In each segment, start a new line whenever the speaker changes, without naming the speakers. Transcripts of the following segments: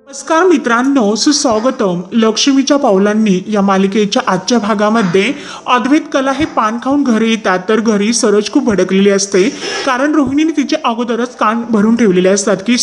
नमस्कार मित्रांनो, सुस्वागतम. लक्ष्मीच्या पावलांनी या मालिकेच्या आजच्या भागामध्ये अद्वैत कला हे पान खाऊन घरी येतात. तर घरी सरोज खूप भडकलेली असते, कारण रोहिणीने तिचे अगोदरच कान भरून ठेवलेले असतात की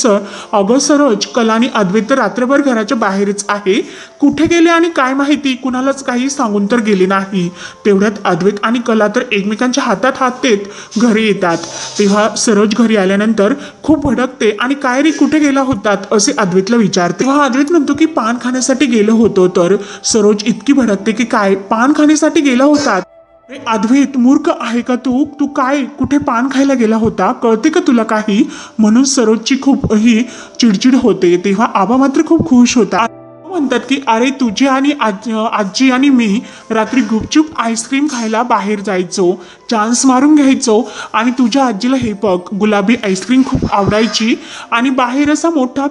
अगं सरोज, कला आणि अद्वैत तर रात्रभर घराच्या बाहेरच आहे. कुठे गेले आणि काय माहिती, कुणालाच काही सांगून तर गेले नाही. तेवढ्यात अद्वैत आणि कला तर एकमेकांच्या हातात हात देत घरी येतात. तेव्हा सरोज घरी आल्यानंतर खूप भडकते आणि काय रे, कुठे गेला होतात असे अद्वैतला विचारते. तेव्हा अद्वैत म्हणतो की पान खाण्यासाठी गेलो होतो. तर सरोज इतकी भडकते की काय, पान खाण्यासाठी गेला होता? अद्वैत, मूर्ख आहे का तू? तू काय कुठे पान खायला गेला होता? कळते का तुला काही? म्हणून सरोजची खूप ही चिडचिड होते. तेव्हा आबा मात्र खूप खुश होता. म्हणतात की अरे, तुझी आणि आजी आणि मी रात्री गुपचूप आईस्क्रीम खायला बाहेर जायचो, चान्स मारून घ्यायचो आणि तुझ्या आजीला हे बघ, गुलाबी आईस्क्रीम खूप आवडायची आणि बाहेर असा मोठा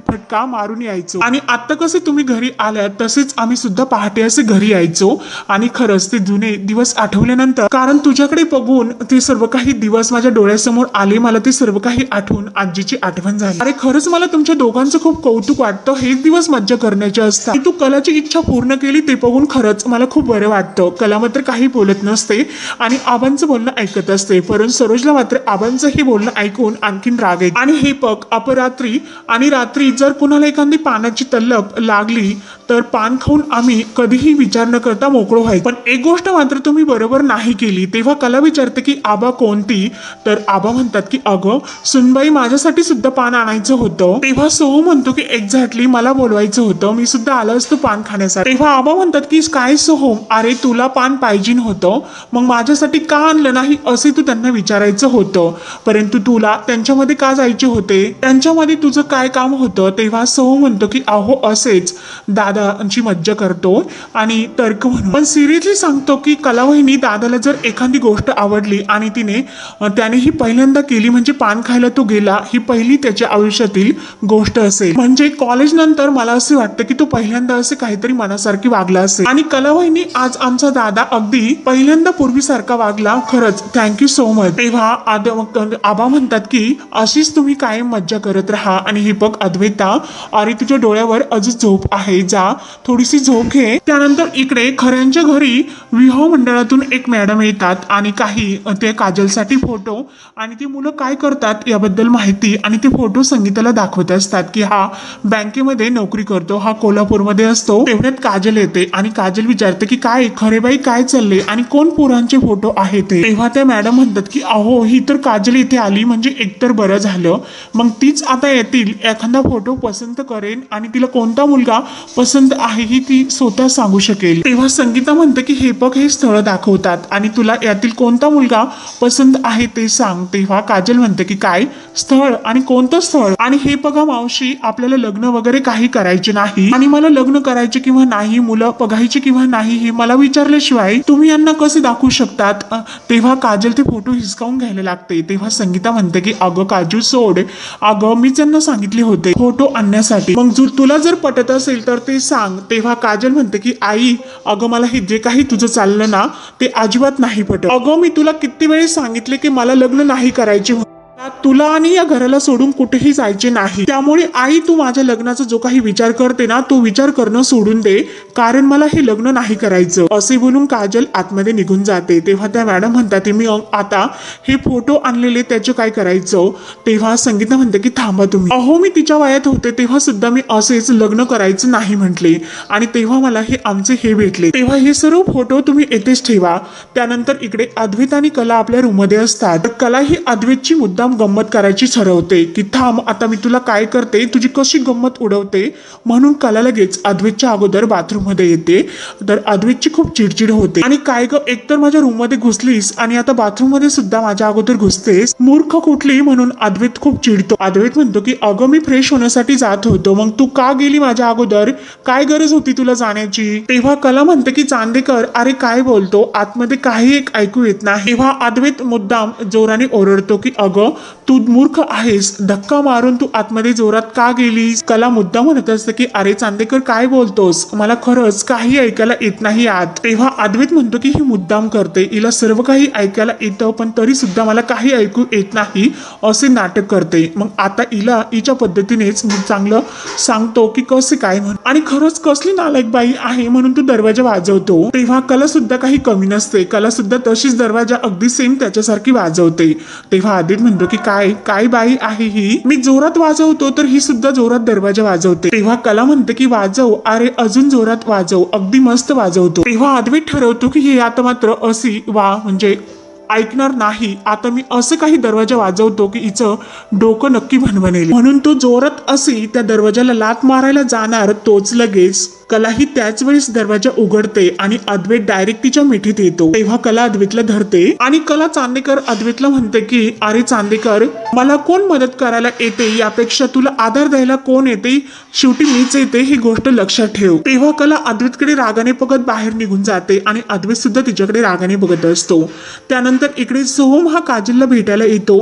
फटका मारून यायचो. आणि आता कसे तुम्ही घरी आल्यात तसेच आम्ही सुद्धा पहाटे असे घरी यायचो. आणि खरंच ते जुने दिवस आठवल्यानंतर, कारण तुझ्याकडे बघून ते सर्व काही दिवस माझ्या डोळ्यासमोर आले, मला ते सर्व काही आठवून आजीची आठवण झाली. अरे खरंच मला तुमच्या दोघांचं खूप कौतुक वाटतं. हेच दिवस मज्जा करण्याचे असतात. तू कलाची इच्छा पूर्ण केली ते बघून खरंच मला खूप बरं वाटतं. कला मात्र काही बोलत नसते आणि आबांचं बोलणं ऐकत असते, परंतु सरोजला मात्र आबांचं हे बोलणं ऐकून आणखीन राग येतो. आणि हे बघ, अपरात्री आणि रात्री जर कुणाला एखादी पानाची तलप लागली तर पान खाऊन आम्ही कधीही विचार न करता मोकळं व्हायचं. पण एक गोष्ट मात्र तुम्ही बरोबर नाही केली. तेव्हा कला विचारते की आबा कोणती? तर आबा म्हणतात की अगं सुनबाई, माझ्यासाठी सुद्धा पान आणायचं होतं. तेव्हा सोहू म्हणतो की एक्झॅक्टली मला बोलवायचं होतं, मी सुद्धा आलो असतो पान खाण्यासाठी. तेव्हा आबा म्हणतात की काय सोहम, अरे तुला पान पाहिजे होतं, मग माझ्यासाठी का आणलं नाही असे तू त्यांना विचारायचं होतं. परंतु तुला त्यांच्यामध्ये का जायचे होते? त्यांच्यामध्ये तुझं काय काम होतं? तेव्हा सोहम म्हणतो की अहो असेच दादांची मज्जा करतो आणि तर्क म्हणून. पण सिरियसली सांगतो की कलावहिनी, दादाला जर एखादी गोष्ट आवडली आणि त्याने ही पहिल्यांदा केली म्हणजे पान खायला तो गेला, ही पहिली त्याच्या आयुष्यातील गोष्ट असेल. म्हणजे कॉलेज नंतर मला असे वाटतं की तो पहिल्यांदा असे काहीतरी मनासारखी वागला असेल. आणि कलावहिनी, आज आमचा दादा अगदी पहिल्यांदा पूर्वीसारखा वागला. खरंच थँक्यू सो मच. तेव्हा आबा म्हणतात की अशीच तुम्ही कायम मज्जा करत राहा. आणि हे बघ अद्वैता, अरे तुझ्या डोळ्यावर अजून झोप आहे, जा थोडीशी झोप घे. त्यानंतर इकडे खऱ्यांच्या घरी विवाह मंडळातून एक मॅडम येतात आणि काही ते काजलसाठी फोटो आणि ती मुलं काय करतात याबद्दल माहिती आणि ते फोटो संगीताला दाखवत असतात की हा बँकेमध्ये नोकरी करतो, हा कोल्हापूरमध्ये असतो. तेवढ्यात काजल येते आणि काजल विचारते की काय खरे बाई, काय चालले आणि कोण पोरांचे फोटो आहेत ते? तेव्हा त्या मॅडम म्हणतात की अहो, ही तर काजल इथे आली म्हणजे एकतर बरं झालं, मग तीच आता येतील, एखादा फोटो पसंत करेन आणि तिला कोणता मुलगा पसंत आहे ही ती स्वतः सांगू शकेल. तेव्हा संगीता म्हणते की हे बघ, हे स्थळ दाखवतात आणि तुला यातील कोणता मुलगा पसंत आहे ते सांग. तेव्हा काजल म्हणते की काय स्थळ आणि कोणतं स्थळ? आणि हे बघा मावशी, आपल्याला लग्न वगैरे काही करायचे नाही आणि मला लग्न करायचे किंवा नाही, मुलं बघायची किंवा नाही, हे मला विचारल्याशिवाय तुम्ही यांना कसे दाखवू शकतात? तेव्हा काजल ते फोटो हिसकावून घ्यायला लागते. तेव्हा संगीता म्हणते की अगं काजू सोड, अगं मी त्यांना सांगितले होते फोटो आणण्यासाठी, मग तुला जर पटत असेल तर ते सांग. तेव्हा काजल म्हणते की आई, अगं मला हे जे काही तुझं चाललं ना ते अजिबात नाही पटत. अगं मी तुला किती वेळेस सांगितले की मला लग्न नाही करायचे, तुला आणि या घराला सोडून कुठेही जायचे नाही. त्यामुळे आई, तू माझ्या लग्नाचा जो काही विचार करते ना तो विचार करणं सोडून दे, कारण मला हे लग्न नाही करायचं. असे बोलून काजल आतमध्ये निघून जाते. तेव्हा त्या मॅडम म्हणतात मी आता हे फोटो आणलेले त्याचं काय करायचं? तेव्हा संगीता म्हणते की थांबा तुम्ही, अहो मी तिच्या वयात होते तेव्हा सुद्धा मी असेच लग्न करायचं नाही म्हटले आणि तेव्हा मला हे आमचे हे भेटले. तेव्हा हे सर्व फोटो तुम्ही येथेच ठेवा. त्यानंतर इकडे अद्वैत आणि कला आपल्या रूम मध्ये असतात. कला ही अद्वैतची मुद्दाम गंमत करायची ठरवते की थांब, आता मी तुला काय करते, तुझी कशी गंमत उडवते. म्हणून कला लगेच अद्वैतच्या अगोदर बाथरूम मध्ये येते. तर अद्वैतची खूप चिडचिड होते आणि काय ग, एकतर माझ्या रूम मध्ये घुसलीस आणि आता बाथरूम मध्ये सुद्धा माझ्या अगोदर घुसतेस, मूर्ख कुठली? म्हणून अद्वैत खूप चिडतो. अद्वैत म्हणतो की अगं मी फ्रेश होण्यासाठी जात होतो, मग तू का गेली माझ्या अगोदर? काय गरज होती तुला जाण्याची? तेव्हा कला म्हणते की चांदेकर, अरे काय बोलतो, आतमध्ये काही एक ऐकू येत नाही. तेव्हा अद्वैत मुद्दाम जोराने ओरडतो की अगं तू मूर्ख आहेस, धक्का मारून तू आतमध्ये जोरात का गेलीस? कला मुद्दा म्हणत असते की अरे चांदेकर काय बोलतोस, मला खरंच काही ऐकायला येत नाही आत. तेव्हा अद्वैत म्हणतो की ही मुद्दाम करते, हिला सर्व काही ऐकायला येतं पण तरी सुद्धा मला काही ऐकू येत नाही असे नाटक करते. मग आता हिला हिच्या पद्धतीनेच मी चांगलं सांगतो की कसे काय म्हणून. आणि खरंच कसली नालायक बाई आहे म्हणून तू दरवाजा वाजवतो. तेव्हा कला सुद्धा काही कमी नसते, कला सुद्धा तशीच दरवाजा अगदी सेम त्याच्यासारखी वाजवते. तेव्हा अद्वैत म्हणतो की काय काय बाई आहे ही, मी जोरात वाजवतो तर ही सुद्धा जोरात दरवाजा वाजवते. तेव्हा कला म्हणते की वाजव, अरे अजून जोरात वाजव, अगदी मस्त वाजवतो. तेव्हा अद्वैत ठरवतो की हे आता मात्र अशी म्हणजे ऐकणार नाही. आता मी असं काही दरवाजा वाजवतो की हिचं डोकं नक्की भणभणेल. म्हणून तो जोरात अशी त्या दरवाजाला लात मारायला जाणार, तोच लगेच कलाही त्याच वेळेस दरवाजा उघडते आणि अद्वैत डायरेक्ट तिच्या मिठीत येतो. तेव्हा कला अद्वैतला धरते आणि कला चांदेकर अद्वैतला म्हणते की अरे चांदेकर, मला कोण मदत करायला येते यापेक्षा तुला आधार द्यायला कोण येते, शेवटी मीच येते, ही गोष्ट लक्षात ठेव. तेव्हा कला अद्वैतकडे रागाने बघत बाहेर निघून जाते आणि अद्वैत सुद्धा तिच्याकडे रागाने बघत असतो. त्यानंतर इकडे सोहम हा काजलला भेटायला येतो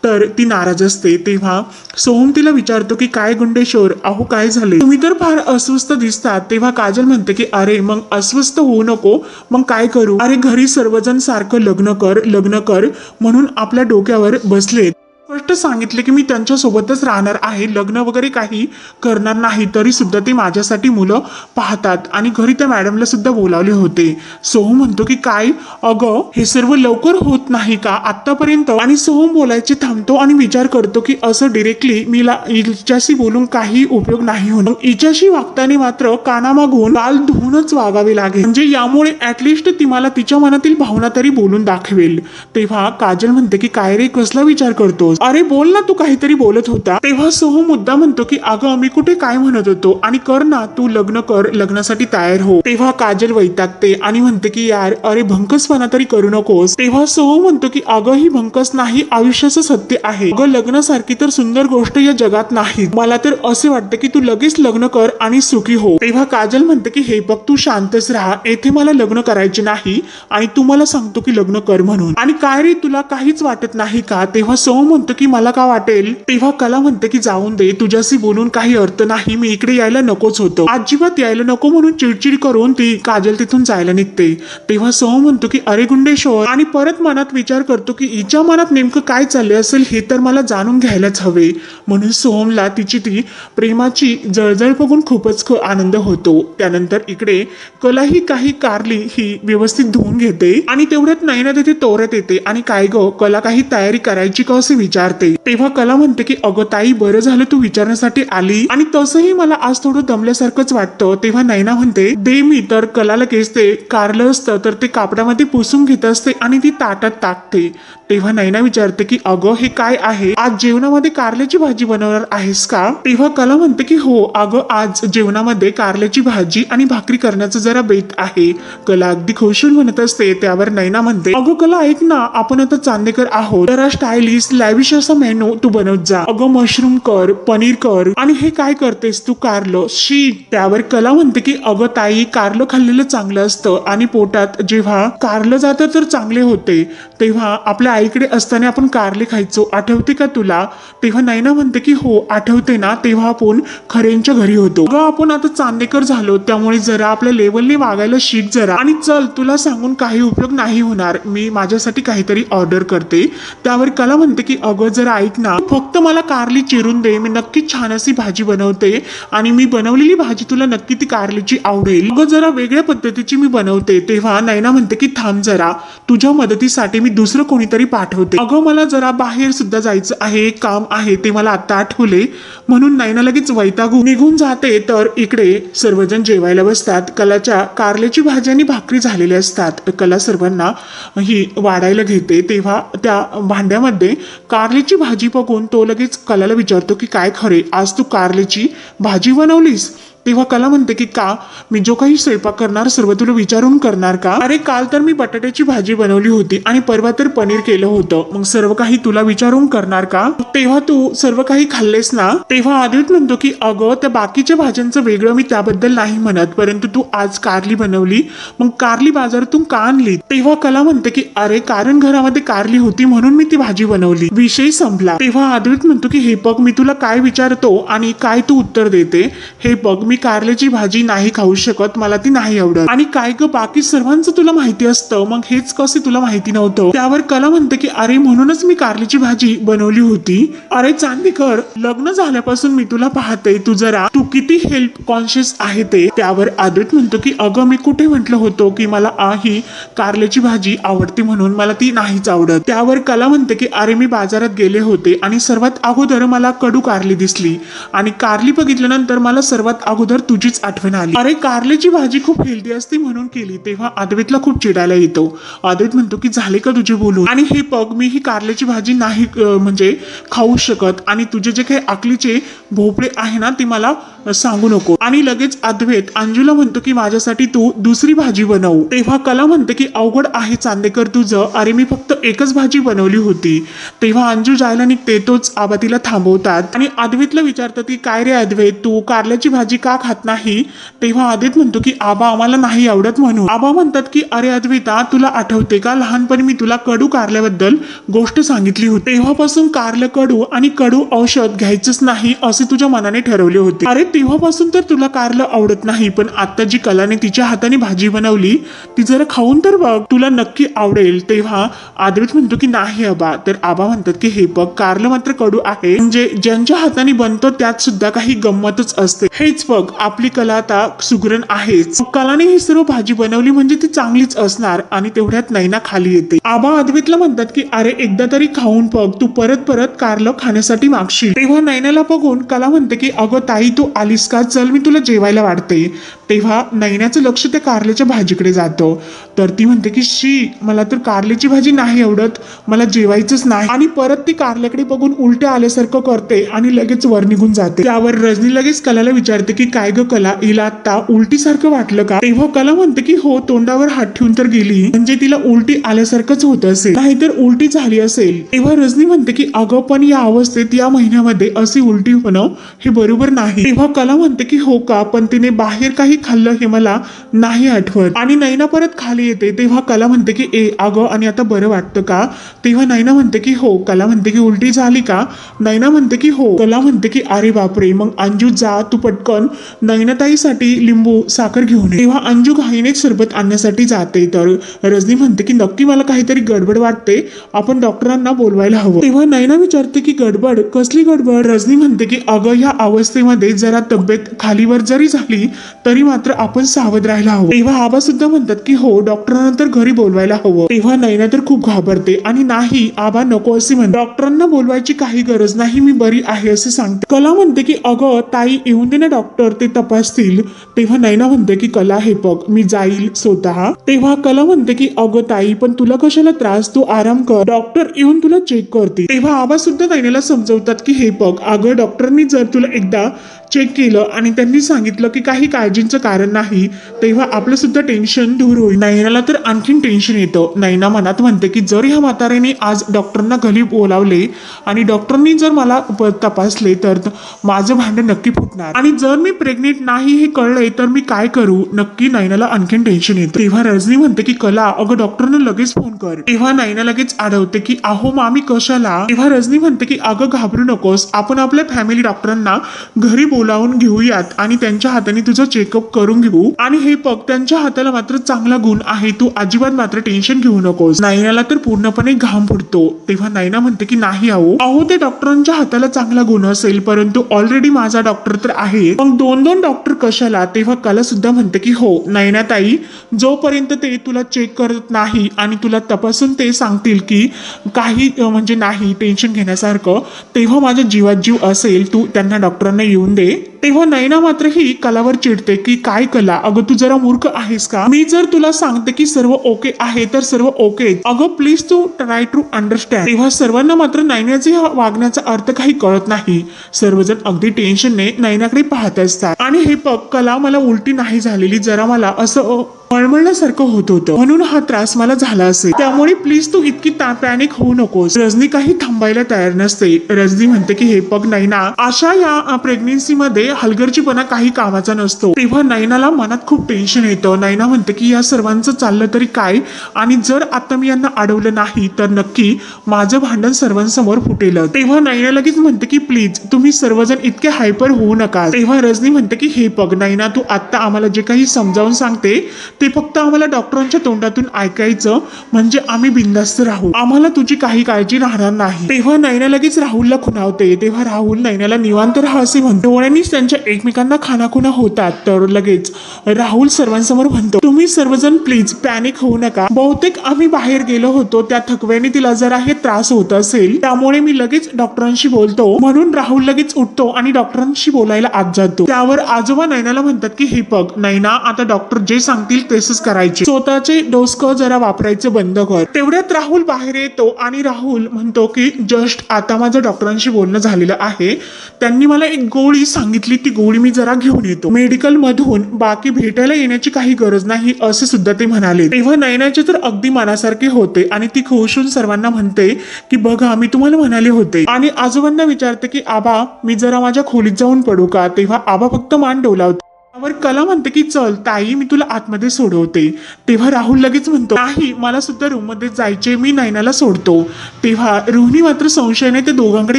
तर ती नाराज असते. तेव्हा सोहम तिला विचारतो की काय गुंडेश्वर, अहो काय झाले, तुम्ही तर फार अस्वस्थ दिसतात. तेव्हा काजल म्हणते की अरे मग अस्वस्थ होऊ नको, मग काय करू, अरे घरी सर्वजण सारखं लग्न कर लग्न कर म्हणून आपल्या डोक्यावर बसलेत. स्पष्ट सांगितले की मी त्यांच्या सोबतच राहणार आहे, लग्न वगैरे काही करणार नाही, तरी सुद्धा ते माझ्यासाठी मुलं पाहतात आणि घरी त्या मॅडमला सुद्धा बोलावले होते. सोहम म्हणतो की काय, अगं हे सर्व लवकर होत नाही का आतापर्यंत. आणि सोहम बोलायचे थांबतो आणि विचार करतो की असं डिरेक्टली मीला हिच्याशी बोलून काही उपयोग नाही होणार, हिच्याशी वागताना मात्र कानामागून काल धुवूनच वागावे लागेल, म्हणजे यामुळे ऍटलिस्ट ती मला तिच्या मनातील भावना तरी बोलून दाखवेल. तेव्हा काजल म्हणते की काय रे, कसला विचार करतोस, अरे बोल ना, तू काहीतरी बोलत होता. तेव्हा सोहम मुद्दा म्हणतो की अगं मी कुठे काय म्हणत होतो, आणि कर ना तू लग्न कर, लग्नासाठी तयार हो. तेव्हा काजल वैतागते आणि म्हणते की यार अरे भंकसपणा तरी करू नकोस. तेव्हा सोहम म्हणतो की अगं ही भंकस नाही, आयुष्याचं सत्य आहे. अगं लग्नासारखी तर सुंदर गोष्ट या जगात नाही, मला तर असे वाटते की तू लगेच लग्न कर आणि सुखी हो. तेव्हा काजल म्हणते की हे बघ तू शांतच राहा, येथे मला लग्न करायचे नाही आणि तू मला सांगतो की लग्न कर म्हणून, आणि काय रे तुला काहीच वाटत नाही का. तेव्हा सोहम म्हणतो की मला का वाटेल. तेव्हा कला म्हणते की जाऊन दे, तुझ्याशी बोलून काही अर्थ नाही, मी इकडे यायला नकोच होतं, अजिबात यायला नको म्हणून चिडचिड करून ती काजल तिथून जायला निघते. तेव्हा सोहम म्हणतो की अरे गुंडेश्वर, आणि परत मनात विचार करतो की हिच्या मनात नेमकं काय चालले असेल हे तर मला जाणून घ्यायलाच हवे. म्हणून सोहमला तिची ती प्रेमाची जळजळ बघून खूपच आनंद होतो. त्यानंतर इकडे कला ही काही कारली ही व्यवस्थित धुवून घेते आणि तेवढ्यात नैना तिथे तोरत येते आणि काय गो कला काही तयारी करायची का असे विचारते. तेव्हा कला म्हणते की अगं ताई बरं झालं तू विचारण्यासाठी आली, आणि तसंही मला आज थोडं दमल्यासारखंच वाटतं. तेव्हा नैना म्हणते दे, मी तर कला लगेच ते कारलं असतं तर ते कापडामध्ये पुसून घेत असते आणि ती ताटात टाकते. तेव्हा नैना विचारते की अगं हे काय आहे, आज जेवणामध्ये कारल्याची भाजी बनवणार आहेस का. तेव्हा कला म्हणते की हो अगं आज जेवणामध्ये कारल्याची भाजी आणि भाकरी करण्याचं जरा बेत आहे. कला अगदी खुश होऊन म्हणत असते. त्यावर नैना म्हणते अगं कला ऐक ना, आपण आता चांदेकर आहोत, जरा स्टायलिश लॅविश असा मेनू तू बनवत जा. अगं मशरूम कर, पनीर कर, आणि हे काय करतेस तू कारलं, शी. त्यावर कला म्हणते की अगं ताई कारलं खाल्लेलं चांगलं असतं आणि पोटात जेव्हा कारलं जातं तर चांगले होते. तेव्हा आपल्या आईकडे असताना आपण कारले खायचो, आठवते का तुला. तेव्हा नैना म्हणते की हो आठवते ना, तेव्हा आपण खरेंच्या घरी होतो. अगं आपण आता चांदेकर झालो त्यामुळे जरा आपल्या लेवलने वागायला शिक जरा, आणि चल तुला सांगून काही उपयोग नाही होणार, मी माझ्यासाठी काहीतरी ऑर्डर करते. त्यावर कला म्हणते की अगं जरा ऐक ना, फक्त मला कारली चिरून दे, मी नक्की छान अशी भाजी बनवते आणि मी बनवलेली भाजी तुला नक्की ती कारलीची आवडेल. अगं जरा वेगळ्या पद्धतीची मी बनवते. तेव्हा नैना म्हणते की थांब जरा, तुझ्या मदतीसाठी मी दुसरं कोणीतरी पाठवते. अगं मला जरा बाहेर सुद्धा जायचं आहे, एक काम आहे ते मला आता आठवले. म्हणून नैना लगेच वैतागून निघून जाते. तर इकडे सर्वजण जेवायला बसतात. कलाच्या कारल्याची भाजी आणि भाकरी झालेल्या असतात. कला सर्वांना ही वाढायला घेते. तेव्हा त्या भांड्यामध्ये कारल्याची भाजी बघून तो लगेच कलाला विचारतो की काय खरे आज तू कारल्याची भाजी बनवलीस. तेव्हा कला म्हणते की का, मी जो काही स्वयंपाक करणार सर्व तुला विचारून करणार का? अरे काल तर मी बटाट्याची भाजी बनवली होती आणि परवा तर पनीर केलं होतं, मग सर्व काही तुला विचारून करणार का? तेव्हा तू सर्व काही खाल्लेस ना? तेव्हा अद्वैत म्हणतो की अगं त्या बाकीच्या भाज्यांचं वेगळं मी त्याबद्दल नाही म्हणत, परंतु तू आज कारली बनवली, मग कारली बाजारातून का आणली? तेव्हा कला म्हणते की अरे कारण घरामध्ये कारली होती म्हणून मी ती भाजी बनवली, विषय संपला. तेव्हा अद्वैत म्हणतो की हे बघ मी तुला काय विचारतो आणि काय तू उत्तर देते. हे बघ मी कारल्याची भाजी नाही खाऊ शकत, मला ती नाही आवडत. आणि काय ग बाकी सर्वांचं तुला माहिती असतं, मग हेच कसे तुला माहिती नव्हतं? त्यावर कला म्हणते की अरे म्हणूनच मी कारल्याची भाजी बनवली होती. अरे चांदीकर लग्न झाल्यापासून मी तुला पाहते, तू किती हेल्थ कॉन्शियस आहे ते. त्यावर अद्वैत म्हणतो की अगं मी कुठे म्हटलं होतो की मला ही कारल्याची भाजी आवडते म्हणून, मला ती नाहीच आवडत. त्यावर कला म्हणते की अरे मी बाजारात गेले होते आणि सर्वात अगोदर मला कडू कारली दिसली आणि कारली बघितल्यानंतर मला सर्वात अगोदर तुझीच आठवण आली. अरे कारल्याची भाजी खूप हेल्दी असते म्हणून केली. तेव्हा अद्वैतला खूप चिडायला येतो. अद्वैत म्हणतो की झाले का तुझे बोलून, आणि हे बघ मी ही कारल्याची भाजी नाही म्हणजे खाऊ शकत, आणि तुझे जे काही आकलीचे भोपळे आहे ना ते मला सांगू नको. आणि लगेच अद्वैत अंजूला म्हणतो की माझ्यासाठी तू दुसरी भाजी बनव. तेव्हा कला म्हणते की अवघड आहे चांदेकर तुझं, अरे मी फक्त एकच भाजी बनवली होती. तेव्हा अंजू जायला निघते, तोच आबा तिला थांबवतात आणि अद्वैतला विचारतात की काय रे अद्वैत तू कारल्याची भाजी का खात नाही? तेव्हा अद्वैत म्हणतो की आबा आम्हाला नाही आवडत म्हणून. आबा म्हणतात की अरे अद्वैता तुला आठवते का लहानपणी मी तुला कडू कारल्याबद्दल गोष्ट सांगितली होती, तेव्हापासून कारलं कडू आणि कडू औषध घ्यायचंच नाही असे तुझ्या मनाने ठरवले होते. अरे तेव्हापासून तर तुला कारलं आवडत नाही, पण आता जी कलाने तिच्या हाताने भाजी बनवली ती जरा खाऊन तर बघ, तुला नक्की आवडेल. तेव्हा अद्वैत म्हणतो की नाही आबा. तर आबा म्हणतात की हे बघ कारलं मात्र कडू आहे, म्हणजे ज्यांच्या हाताने बनतो त्यात सुद्धा काही गंमतच असते. हेच बघ आपली कला आता सुगरण आहेच, कलाने ही सर्व भाजी बनवली म्हणजे ती चांगलीच असणार. आणि तेवढ्यात नैना खाली येते. आबा अद्वैतला म्हणतात की अरे एकदा तरी खाऊन बघ, तू परत परत कारलं खाण्यासाठी मागशील. तेव्हा नैनाला बघून कला म्हणते की अगं ताई तू आलीस का, चल मी तुला जेवायला वाढते. तेव्हा नैनाचं लक्ष त्या कारल्याच्या भाजीकडे जातं. तर ती म्हणते की शी मला तर कारल्याची भाजी नाही आवडत, मला जेवायचंच नाही. आणि परत ती कारल्याकडे बघून उलट्या आल्यासारखं करते आणि लगेच वर निघून जाते. त्यावर रजनी लगेच कलाला विचारते की काय ग कला, हिला आता उलटी सारखं वाटलं का? तेव्हा कला म्हणते की हो तोंडावर हात ठेवून तर गेली, म्हणजे तिला उलटी आल्यासारखंच होत असेल, नाहीतर उलटी झाली असेल. तेव्हा रजनी म्हणते की अगं पण या अवस्थेत या महिन्यामध्ये अशी उलटी होणं हे बरोबर नाही. तेव्हा कला म्हणते की हो का, पण तिने बाहेर काही खाल्लं हे मला नाही आठवत. आणि नैना परत खाली येते. तेव्हा कला म्हणते की ए अगं आणि आता बरं वाटतं का? तेव्हा नैना म्हणते की हो. कला म्हणते की उलटी झाली का? नैना म्हणते की हो. कला म्हणते की अरे बापरे, मग अंजू जा तू पटकन नैनाताईसाठी लिंबू साखर घेऊन ये. तेव्हा अंजू घाईनेच सरबत आणण्यासाठी जाते. तर रजनी म्हणते की नक्की मला काहीतरी गडबड वाटते, आपण डॉक्टरांना बोलवायला हवं. तेव्हा नैना विचारते की गडबड कसली गडबड? रजनी म्हणते की अगं ह्या अवस्थेमध्ये जरा तब्येत खालीवर जरी झाली तरी मात्र आपण सावध राहायला हवं. तेव्हा आबा सुद्धा म्हणतात की हो डॉक्टरांना तर घरी बोलवायला हवं. तेव्हा नैना तर खूप घाबरते आणि नाही आबा नको असे म्हणते, डॉक्टरांना बोलवायची काही गरज नाही, मी बरी आहे असे सांगते. कला म्हणते की अगं ताई येऊन दे ना डॉक्टर, ते तपासतील. तेव्हा नैना म्हणते की कला हे बघ मी जाईल स्वतः. तेव्हा कला म्हणते की अगं ताई पण तुला कशाला त्रास, तू आराम कर, डॉक्टर येऊन तुला चेक करते. तेव्हा आबा सुद्धा नैनाला समजवतात की हे बघ अगं डॉक्टरनी जर तुला एकदा चेक केलं आणि त्यांनी सांगितलं की काही काळजींचं कारण नाही, तेव्हा आपलं सुद्धा टेन्शन दूर होईल. नैनाला तर आणखीन टेन्शन येतं. नैना मनात म्हणते की जर ह्या म्हाताऱ्याने आज डॉक्टरांना घरी बोलावले आणि डॉक्टरांनी जर मला तपासले तर माझं भांडण नक्की फुटणार, आणि जर मी प्रेग्नेंट नाही हे कळले तर मी काय करू. नक्की नैनाला आणखीन टेन्शन येतं. तेव्हा रजनी म्हणते की कला अगं डॉक्टरांना लगेच फोन कर. तेव्हा नैना लगेच आढळते की अहो मामी कशाला? तेव्हा रजनी म्हणते की अगं घाबरू नकोस, आपण आपल्या फॅमिली डॉक्टरांना घरी बोलावून घेऊयात आणि त्यांच्या हाताने तुझं चेकअप करून घेऊ. आणि हे बघ त्यांच्या हाताला मात्र चांगला गुण आहे, तू अजिबात मात्र टेन्शन घेऊ नकोस. नैनाला तर पूर्णपणे घाम फुटतो. तेव्हा नैना म्हणते की नाही अहो ते डॉक्टरांच्या हाताला चांगला गुण असेल, परंतु ऑलरेडी माझा डॉक्टर तर आहे, मग दोन दोन डॉक्टर कशाला? तेव्हा कला सुद्धा म्हणते की हो नैनाताई, जोपर्यंत ते तुला चेक करत नाही आणि तुला तपासून ते सांगतील की काही म्हणजे नाही टेन्शन घेण्यासारखं, तेव्हा माझ्या जीवात जीव असेल, तू त्यांना डॉक्टरांना येऊन दे. तेव्हा नैना मात्र ही कलावर चिडते की काय कला, अगं तू जरा मूर्ख आहेस का? मी जर तुला सांगते की सर्व ओके आहे तर सर्व ओके, अगं प्लीज तू ट्राय टू अंडरस्टँड. तेव्हा सर्वांना मात्र नैनाचे वागण्याचा अर्थ काही कळत नाही. सर्वजण अगदी टेन्शनने नैनाकडे पाहत असतात. आणि हे बघ कला, मला उलटी नाही झालेली, जरा मला असं मळमळल्यासारखं होत होतं, म्हणून हा त्रास मला झाला असेल, त्यामुळे प्लीज तू इतकी पॅनिक होऊ नकोस. रजनी काही थांबायला तयार नसते. रजनी म्हणते की हे बघ नैना, अशा या प्रेग्नेन्सी मध्ये हलगर्जीपणा काही कामाचा नसतो. तेव्हा नैनाला मनात खूप टेन्शन येतं. नैना म्हणते की या सर्वांचं चाललं तरी काय, आणि जर आता मी यांना अडवलं नाही तर नक्की माझं भांडण सर्वांसमोर फुटेल. तेव्हा नैना लगेच म्हणते की प्लीज तुम्ही सर्वजण इतके हायपर होऊ नका. तेव्हा रजनी म्हणते की हे बघ नैना, तू आता आम्हाला जे काही समजावून सांगते ते फक्त आम्हाला डॉक्टरांच्या तोंडातून ऐकायचं, म्हणजे आम्ही बिंदास्त राहू, आम्हाला तुझी काही काळजी राहणार नाही. तेव्हा नैना लगेच राहुलला खुणावते. तेव्हा राहुल नैनाला निवांत राहा असे म्हणतो. डोळ्यांनीच त्यांच्या एकमेकांना खानाखुणा होतात. तर लगेच राहुल सर्वांसमोर म्हणतो तुम्ही सर्वजण प्लीज पॅनिक होऊ नका. बहुतेक आम्ही बाहेर गेलो होतो, त्या थकव्याने तिला जरा हे त्रास होत असेल, त्यामुळे मी लगेच डॉक्टरांशी बोलतो. म्हणून राहुल लगेच उठतो आणि डॉक्टरांशी बोलायला आत जातो. त्यावर आजोबा नैनाला म्हणतात की हे बघ नैना, आता डॉक्टर जे सांगतील तेच करायचे, स्वतःचे डोसकं जरा वापरायचं बंद कर. तेवढ्यात राहुल बाहेर येतो आणि राहुल म्हणतो की जस्ट आता माझं डॉक्टरांशी बोलणं झालेलं आहे, त्यांनी मला एक गोळी सांगितली, ती गोळी मी जरा घेऊन येतो मेडिकल मधून, बाकी भेटायला येण्याची काही गरज नाही असे सुद्धा ते म्हणाले. तेव्हा नैनाचे तर अगदी मनासारखे होते आणि ती खुश होऊन सर्वांना म्हणते की बघा मी तुम्हाला म्हणाले होते. आणि आजोबांना विचारते की आबा मी जरा माझ्या खोलीत जाऊन पडू का? तेव्हा आबा फक्त मान डोलावते. त्यावर कला म्हणते की चल ताई मी तुला आतमध्ये सोडवते. तेव्हा राहुल लगेच म्हणतो नाही, मला सुद्धा रूम मध्ये जायचे, मी नैनाला सोडतो. तेव्हा रोहिणी मात्र संशयाने ते दोघांकडे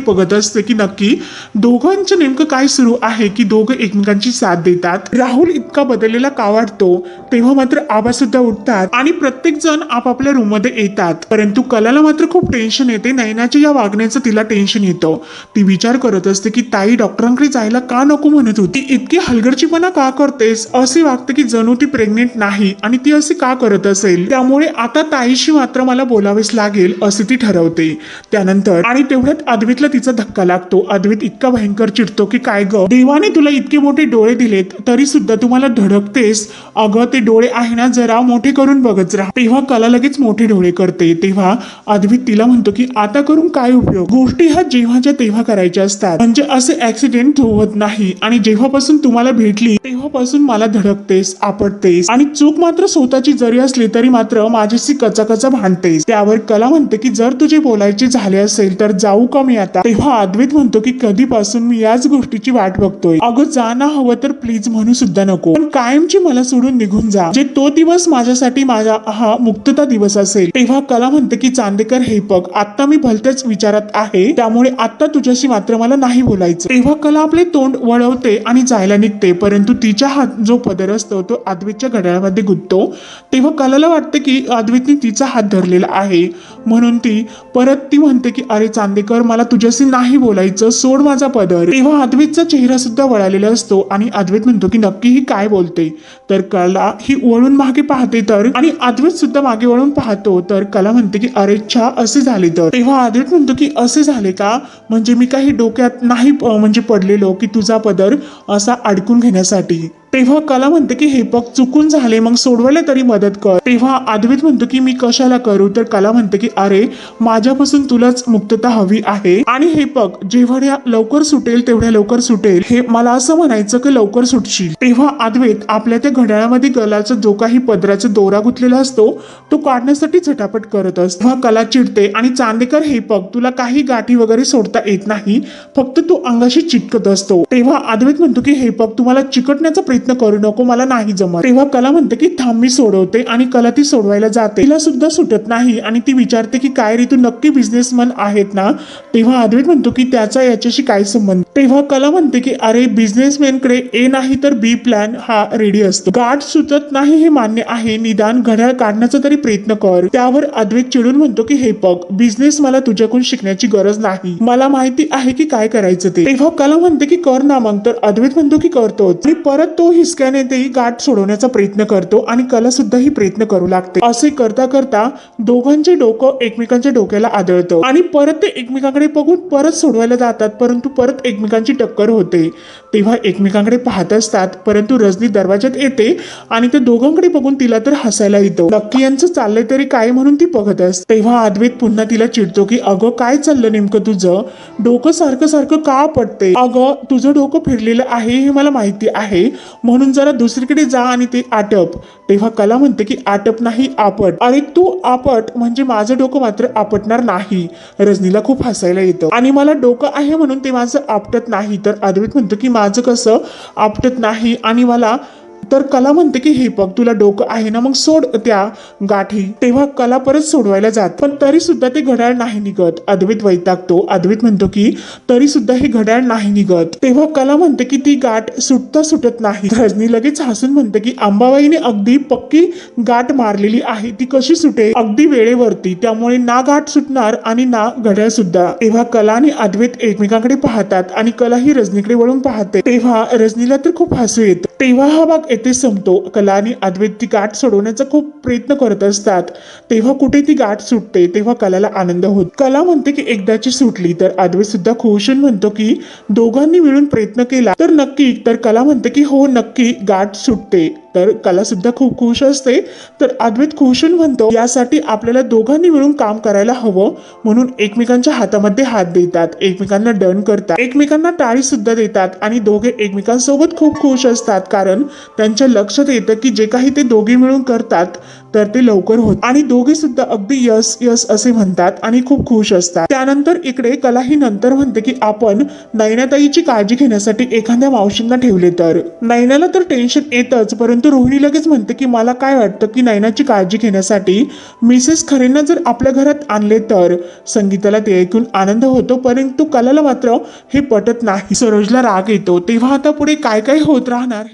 बघत असते की नक्की दोघांचं नेमकं काय सुरू आहे, की दोघं एकमेकांची साथ देतात. राहुल इतका बदललेला का वाटतो? तेव्हा मात्र आबा सुद्धा उठतात आणि प्रत्येक जण आपापल्या रूम मध्ये येतात. परंतु कलाला मात्र खूप टेन्शन येते. नैनाच्या या वागण्याचं तिला टेन्शन येतं. ती विचार करत असते की ताई डॉक्टरांकडे जायला का नको म्हणत होती, इतकी हलगर्जीपणा का करतेस? असे वाटते की जणू ती प्रेग्नेंट नाही आणि ती असे का करत असेल, त्यामुळे आता ताईशी मात्र मला बोलावेच लागेल असे ती ठरवते. त्यानंतर आणि तेवढ्यात अद्वैतला तिचा धक्का लागतो. अद्वैत इतका भयंकर चिडतो की काय ग, देवाने तुला इतके मोठे डोळे दिलेत तरी सुद्धा तुम्हाला धडकतेस, अगं ते डोळे आहे ना जरा मोठे करून बघत राहा. तेव्हा कला लगेच मोठे डोळे करते. तेव्हा अद्वैत तिला म्हणतो की आता करून काय उपयोग, गोष्टी ह्या जेव्हाच्या तेव्हा करायच्या असतात, म्हणजे असे ऍक्सिडेंट होत नाही. आणि जेव्हापासून तुम्हाला भेटली तेव्हापासून मला धडकतेस, आपटतेस आणि चूक मात्र स्वतःची जरी असली तरी मात्र माझ्याशी कचाकचा भांडतेस. त्यावर कला म्हणते की जर तुझे बोलायचे झाले असेल तर जाऊ का मी आता? तेव्हा अद्वैत म्हणतो की कधीपासून मी याच गोष्टीची वाट बघतोय, अगं जाणं हवं तर प्लीज म्हणू सुद्धा नको, पण कायमची मला सोडून निघून जा, जे तो दिवस माझ्यासाठी माझा हा मुक्तता दिवस असेल. तेव्हा कला म्हणते की चांदेकर हे बघ, आता मी भलत्याच विचारात आहे, त्यामुळे आता तुझ्याशी मात्र मला नाही बोलायचं. तेव्हा कला आपले तोंड वळवते आणि जायला निघते. परंतु तिच्या हात जो पदर असतो तो अद्वैतच्या घड्याळामध्ये गुंततो. तेव्हा कलाला वाटते की अद्वैतने तिचा हात धरलेला आहे, म्हणून ती परत म्हणते की अरे चांदेकर मला तुझ्याशी नाही बोलायचं, सोड माझा पदर. तेव्हा अद्वैतचा चेहरा सुद्धा वळालेला असतो आणि अद्वैत म्हणतो की नक्की ही काय बोलते. तर कला ही वळून मागे पाहते तर आणि अद्वैत सुद्धा मागे वळून पाहतो. तर कला म्हणते की अरे छा असे झाले तर. तेव्हा अद्वैत म्हणतो की असे झाले का, म्हणजे मी काही डोक्यात नाही म्हणजे पडलेलो की तुझा पदर असा अडकून घेण्यासाठी. तेव्हा कला म्हणते की हे बघ चुकून झाले, मग सोडवायला तरी मदत कर. तेव्हा अद्वैत म्हणतो की मी कशाला करू. तर कला म्हणते की अरे माझ्यापासून तुलाच मुक्तता हवी आहे आणि हे बघ जेवढ्या लवकर सुटेल तेवढ्या लवकर सुटेल, हे मला असं म्हणायचं की लवकर सुटशील. तेव्हा अद्वैत आपल्या त्या घड्याळामध्ये गलाचा जो काही पदराचा दोरा गुंतलेला असतो तो काढण्यासाठी झटापट करत असतो. तेव्हा कला चिडते आणि चांदेकर हे बघ तुला काही गाठी वगैरे सोडता येत नाही, फक्त तू अंगाशी चिटकत असतो. तेव्हा अद्वैत म्हणतो की हे बघ तुम्हाला चिकटण्याचा प्रयत्न करू नको, मला नाही जमत. तेव्हा कला म्हणते की थांब मी सोडवते आणि कला ती सोडवायला जाते. तिला सुद्धा सुटत नाही आणि ती विचारते की काय रे तू नक्की बिझनेसमॅन आहेत ना. तेव्हा अद्वैत म्हणतो की त्याचा याच्याशी काय संबंध. तेव्हा कला म्हणते की अरे बिझनेसमॅन कडे ए नाही तर बी प्लॅन हा रेडी असतो. गाठ सुटत नाही हे मान्य आहे, निदान घड्याळ काढण्याचा तरी प्रयत्न कर. त्यावर अद्वैत चिडून म्हणतो की हे बघ बिझनेस मला तुझ्याकडून शिकण्याची गरज नाही, मला माहिती आहे की काय करायचं ते. तेव्हा कला म्हणते की कर ना मग. तर अद्वैत म्हणतो की करतोच. आणि परत तो हिसक्याने ते गाठ सोडवण्याचा प्रयत्न करतो आणि कला सुद्धा ही प्रयत्न करू लागते. असे करता करता दोघांचे डोकं एकमेकांच्या डोक्याला आदळतं आणि परत ते एकमेकांकडे बघून परत सोडवायला जातात, परंतु परत एकमेकांना एकमेकांची टक्कर होते. तेव्हा एकमेकांकडे पाहत असतात, परंतु रजनी दरवाजात येते आणि ते दोघांकडे बघून तिला तर हसायला येतं. नक्की यांचं चाललंय तरी काय म्हणून ती बघत असते. तेव्हा अद्वैत पुन्हा तिला चिडतो की अगं काय चाललं नेमकं तुझं, डोकं सारखं सारखं का पडते. अगं तुझं डोकं फिरलेलं आहे हे मला माहिती आहे, म्हणून जरा दुसरीकडे जा आणि ते आटप. तेव्हा कला म्हणते की आटप नाही आपट. अरे तू आपट म्हणजे माझं डोकं मात्र आपटणार नाही. रजनीला खूप हसायला येतं आणि मला डोकं आहे म्हणून ते माझं आपटत नाही. तर अद्वैत म्हणतो की माझं कसं आपटत नाही आणि मला, तर कला म्हणते की हे बघ तुला डोकं आहे ना, मग सोड त्या गाठी. तेव्हा कला परत सोडवायला जात, पण तरी सुद्धा ते घड्याळ नाही निघत. अद्वैत वैतागतो. अद्वैत म्हणतो की तरी सुद्धा हे घड्याळ नाही निघत. तेव्हा कला म्हणते की ती गाठ सुटता सुटत नाही. रजनी लगेच हसून म्हणते की अंबाबाईने अगदी पक्की गाठ मारलेली आहे, ती कशी सुटे, अगदी वेळेवरती, त्यामुळे ना गाठ सुटणार आणि ना घड्याळ सुद्धा. तेव्हा कला आणि अद्वैत एकमेकांकडे पाहतात आणि कला ही रजनीकडे वळून पाहते. तेव्हा रजनीला तर खूप हसू येतं. तेव्हा हा भाग येथे संपतो. कला आणि अद्वैत ती गाठ सोडवण्याचा खूप प्रयत्न करत असतात. तेव्हा कुठे ती गाठ सुटते. तेव्हा कलाला आनंद होतो. कला म्हणते की एकदाची सुटली. तर अद्वैत सुद्धा खुश होऊन म्हणतो की दोघांनी मिळून प्रयत्न केला तर नक्की. तर कला म्हणते की हो नक्की गाठ सुटते. तर कला सुद्धा खूप खुश असते. तर अद्वैत खुश होऊन म्हणतो यासाठी आपल्याला दोघांनी मिळून काम करायला हवं, म्हणून एकमेकांच्या हातामध्ये हात देतात, एकमेकांना डन करतात, एकमेकांना टाळी सुद्धा देतात आणि दोघे एकमेकांसोबत खूप खुश असतात. कारण त्यांच्या लक्षात येतं की जे काही ते दोघे मिळून करतात तर ते लवकर होत आणि दोघे सुद्धा अगदी यस यस असे म्हणतात आणि खूप खुश असतात. त्यानंतर इकडे कला ही नंतर म्हणते की आपण नयनाताईची काळजी घेण्यासाठी एखाद्या मावशींना ठेवले तर. नयनाला तर टेन्शन येतच, परंतु रोहिणी लगेच म्हणते की मला काय वाटतं की नयनाची काळजी घेण्यासाठी मिसेस खरेंना जर आपल्या घरात आणले तर. संगीताला ते ऐकून आनंद होतो, परंतु कलाला मात्र हे पटत नाही. सरोजला राग येतो. तेव्हा आता पुढे काय काय होत राहणार